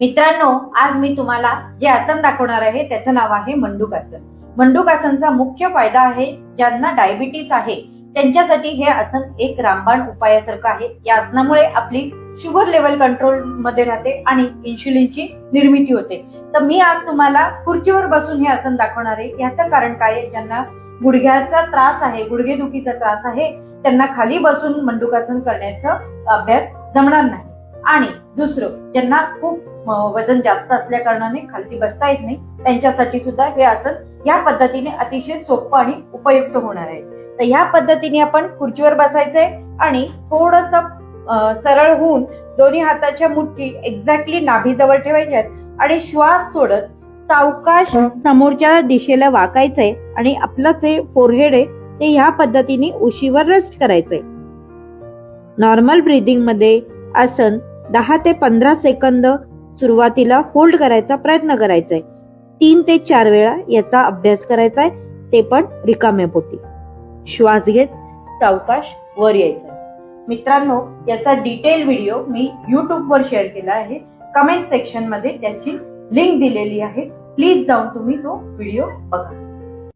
मित्रांनो, आज मी तुम्हाला जे आसन दाखवणार आहे त्याचं नाव आहे मंडूक आसन. मंडूक आसनचा मुख्य फायदा आहे ज्यांना डायबिटीस आहे त्यांच्यासाठी हे आसन एक रामबाण उपायासारखं आहे. या आसनामुळे आपली शुगर लेवल कंट्रोल मध्ये राहते आणि इन्शुलिनची निर्मिती होते. तर मी आज तुम्हाला खुर्चीवर बसून हे आसन दाखवणार आहे. याचं कारण काय आहे? ज्यांना गुडघ्याचा त्रास आहे, गुडघेदुखीचा त्रास आहे, त्यांना खाली बसून मंडूकासन करण्याचा अभ्यास जमणार नाही. आणि दुसरं, ज्यांना खूप वजन जास्त असल्या कारणाने खाली बसता येत नाही त्यांच्यासाठी सुद्धा हे आसन या पद्धतीने अतिशय सोपं आणि उपयुक्त होणार आहे. तर या पद्धतीने आपण खुर्चीवर बसायचंय आणि थोडस सरळ होऊन दोन्ही हाताच्या मुठी एक्झॅक्टली नाभीजवळ ठेवायच्या आणि श्वास सोडत सावकाश समोरच्या दिशेला वाकायचंय आणि आपलं जे फोरहेड आहे ते ह्या पद्धतीने उशीवर रेस्ट करायचंय. नॉर्मल ब्रीदिंग मध्ये आसन 10 ते 15 सेकंद सुरुवातीला होल्ड करायचा प्रयत्न करायचा आहे. 3 ते 4 वेळा याचा अभ्यास करायचा आहे, ते पण रिकाम्या पोटी. श्वास घेत सावकाश वर यायचा. मित्रांनो, याचा डिटेल व्हिडिओ मी YouTube वर शेअर केला आहे. कमेंट सेक्शन मध्ये त्याची लिंक दिलेली आहे. प्लीज जाऊन तुम्ही तो व्हिडिओ बघा.